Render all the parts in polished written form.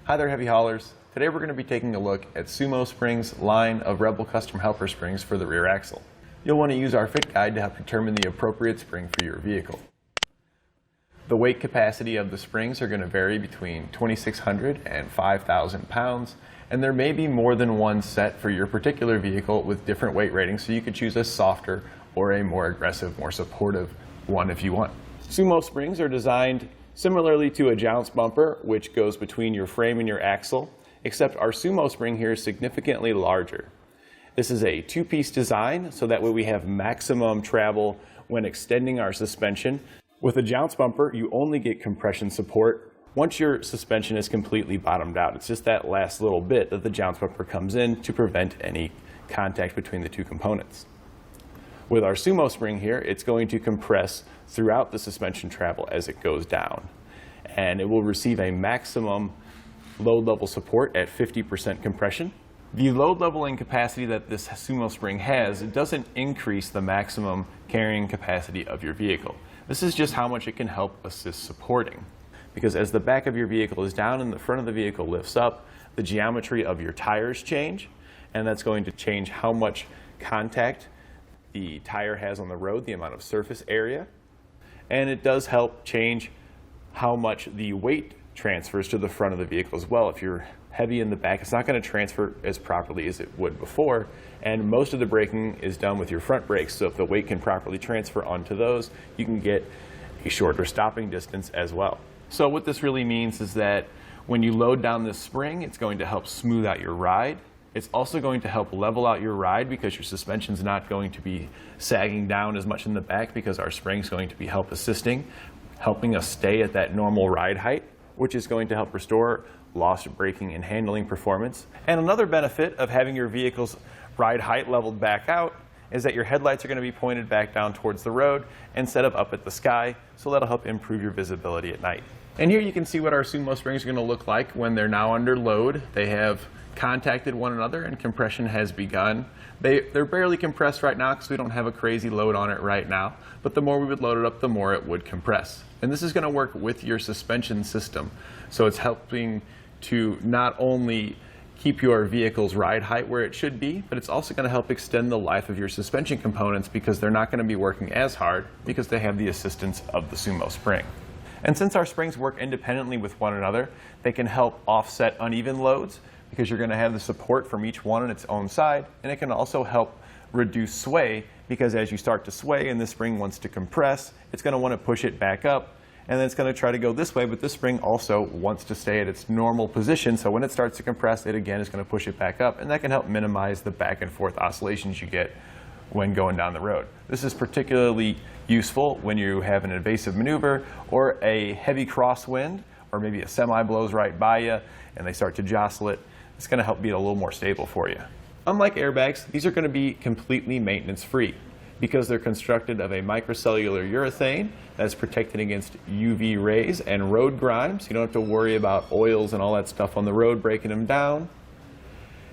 Hi there, heavy haulers. Today we're going to be taking a look at SumoSprings line of Rebel Custom Helper springs for the rear axle. You'll want to use our fit guide to help determine the appropriate spring for your vehicle. The weight capacity of the springs are going to vary between 2,600 and 5,000 pounds, and there may be more than one set for your particular vehicle with different weight ratings, so you could choose a softer or a more aggressive, more supportive one if you want. Sumo springs are designed similarly to a jounce bumper, which goes between your frame and your axle, except our Sumo spring here is significantly larger. This is a two-piece design, so that way we have maximum travel when extending our suspension. With a jounce bumper, you only get compression support once your suspension is completely bottomed out. It's just that last little bit that the jounce bumper comes in to prevent any contact between the two components. With our Sumo spring here, it's going to compress throughout the suspension travel as it goes down, and it will receive a maximum load level support at 50% compression. The load level and capacity that this Sumo spring has, it doesn't increase the maximum carrying capacity of your vehicle. This is just how much it can help assist supporting. Because as the back of your vehicle is down and the front of the vehicle lifts up, the geometry of your tires change, and that's going to change how much contact the tire has on the road, the amount of surface area. And it does help change how much the weight transfers to the front of the vehicle as well. If you're heavy in the back, it's not going to transfer as properly as it would before, and most of the braking is done with your front brakes, so if the weight can properly transfer onto those, you can get a shorter stopping distance as well. So what this really means is that when you load down this spring, it's going to help smooth out your ride. It's also going to help level out your ride because your suspension's not going to be sagging down as much in the back because our spring's going to be helping us stay at that normal ride height, which is going to help restore lost braking and handling performance. And another benefit of having your vehicle's ride height leveled back out is that your headlights are going to be pointed back down towards the road instead of up at the sky, so that'll help improve your visibility at night. And here you can see what our Sumo springs are going to look like when they're now under load. They have contacted one another and compression has begun. They're barely compressed right now because we don't have a crazy load on it right now, but the more we would load it up, the more it would compress. And this is going to work with your suspension system, so it's helping to not only keep your vehicle's ride height where it should be, but it's also going to help extend the life of your suspension components because they're not going to be working as hard because they have the assistance of the Sumo spring. And since our springs work independently with one another, they can help offset uneven loads because you're going to have the support from each one on its own side, and it can also help reduce sway because as you start to sway and the spring wants to compress, it's going to want to push it back up, and then it's going to try to go this way, but this spring also wants to stay at its normal position, so when it starts to compress, it again is going to push it back up, and that can help minimize the back and forth oscillations you get when going down the road. This is particularly useful when you have an evasive maneuver or a heavy crosswind, or maybe a semi blows right by you and they start to jostle it. It's going to help be a little more stable for you. Unlike airbags, these are going to be completely maintenance free because they're constructed of a microcellular urethane that's protected against UV rays and road grime, so you don't have to worry about oils and all that stuff on the road breaking them down.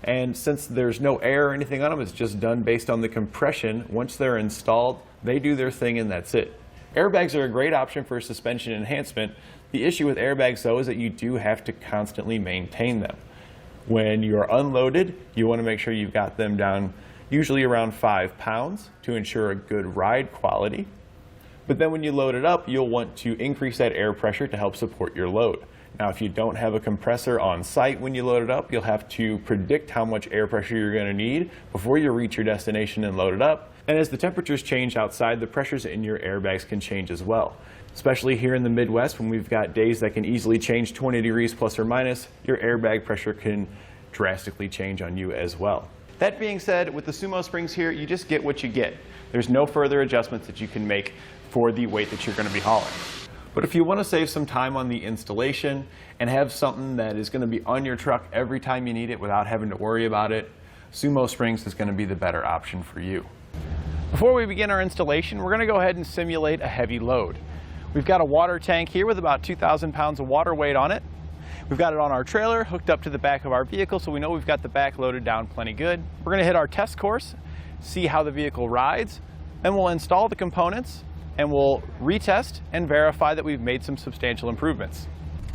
And since there's no air or anything on them, it's just done based on the compression. Once they're installed, they do their thing and that's it. Airbags are a great option for suspension enhancement. The issue with airbags though is that you do have to constantly maintain them. When you're unloaded, you want to make sure you've got them down usually around 5 pounds to ensure a good ride quality. But then when you load it up, you'll want to increase that air pressure to help support your load. Now, if you don't have a compressor on site when you load it up, you'll have to predict how much air pressure you're going to need before you reach your destination and load it up. And as the temperatures change outside, the pressures in your airbags can change as well. Especially here in the Midwest, when we've got days that can easily change 20 degrees plus or minus, your airbag pressure can drastically change on you as well. That being said, with the Sumo springs here, you just get what you get. There's no further adjustments that you can make for the weight that you're going to be hauling. But if you want to save some time on the installation and have something that is going to be on your truck every time you need it without having to worry about it, Sumo springs is going to be the better option for you. Before we begin our installation, we're going to go ahead and simulate a heavy load. We've got a water tank here with about 2,000 pounds of water weight on it. We've got it on our trailer hooked up to the back of our vehicle, so we know we've got the back loaded down plenty good. We're going to hit our test course, see how the vehicle rides, then we'll install the components and we'll retest and verify that we've made some substantial improvements.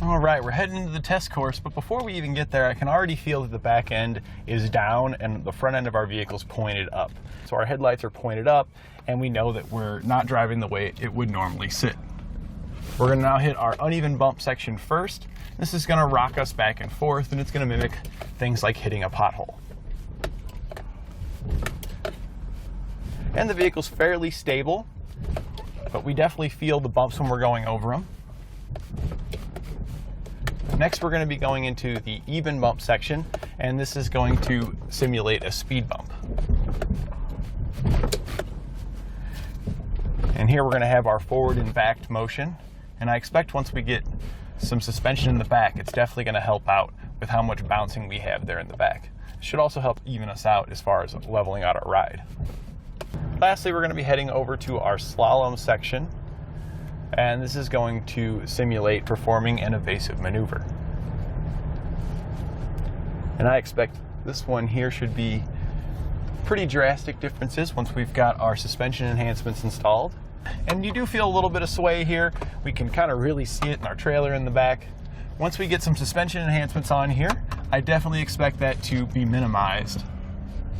All right, we're heading into the test course, but before we even get there, I can already feel that the back end is down and the front end of our vehicle's pointed up. So our headlights are pointed up, and we know that we're not driving the way it would normally sit. We're gonna now hit our uneven bump section first. This is gonna rock us back and forth, and it's gonna mimic things like hitting a pothole. And the vehicle's fairly stable, but we definitely feel the bumps when we're going over them. Next, we're going to be going into the even bump section, and this is going to simulate a speed bump. And here we're going to have our forward and back motion, and I expect once we get some suspension in the back, it's definitely going to help out with how much bouncing we have there in the back. It should also help even us out as far as leveling out our ride. Lastly, we're going to be heading over to our slalom section, and this is going to simulate performing an evasive maneuver. And I expect this one here should be pretty drastic differences once we've got our suspension enhancements installed. And you do feel a little bit of sway here. We can kind of really see it in our trailer in the back. Once we get some suspension enhancements on here, I definitely expect that to be minimized.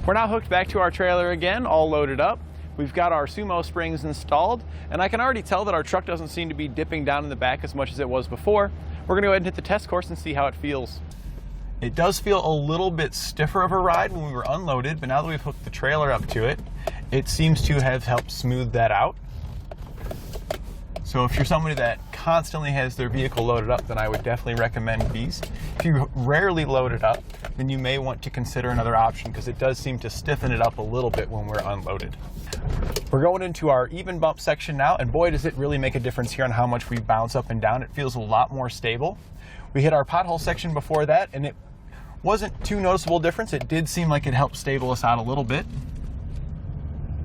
We're now hooked back to our trailer again, all loaded up. We've got our SumoSprings installed, and I can already tell that our truck doesn't seem to be dipping down in the back as much as it was before. We're going to go ahead and hit the test course and see how it feels. It does feel a little bit stiffer of a ride when we were unloaded, but now that we've hooked the trailer up to it, it seems to have helped smooth that out. So if you're somebody that constantly has their vehicle loaded up, then I would definitely recommend these. If you rarely load it up, then you may want to consider another option because it does seem to stiffen it up a little bit when we're unloaded. We're going into our even bump section now, and boy, does it really make a difference here on how much we bounce up and down. It feels a lot more stable. We hit our pothole section before that, and it wasn't too noticeable difference. It did seem like it helped stable us out a little bit.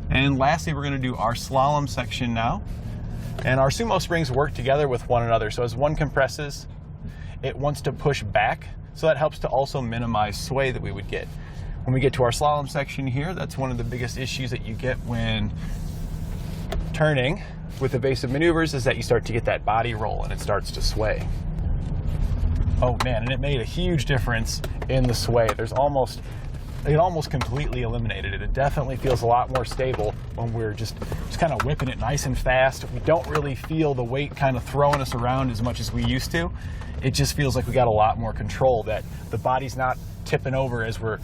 And lastly, we're going to do our slalom section now. And our SumoSprings work together with one another. So as one compresses, it wants to push back. So that helps to also minimize sway that we would get. When we get to our slalom section here, that's one of the biggest issues that you get when turning with evasive maneuvers is that you start to get that body roll and it starts to sway. Oh man, and it made a huge difference in the sway. It almost completely eliminated it. It definitely feels a lot more stable when we're just kind of whipping it nice and fast. We don't really feel the weight kind of throwing us around as much as we used to. It just feels like we got a lot more control, that the body's not tipping over as we're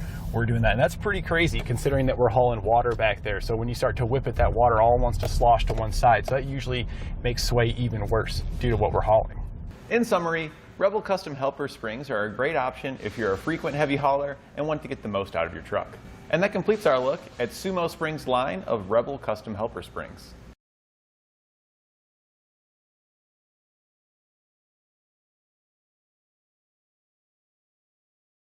doing that. And that's pretty crazy considering that we're hauling water back there. So when you start to whip it, that water all wants to slosh to one side. So that usually makes sway even worse due to what we're hauling. In summary, Rebel Custom Helper Springs are a great option if you're a frequent heavy hauler and want to get the most out of your truck. And that completes our look at SumoSpring's line of Rebel Custom Helper Springs.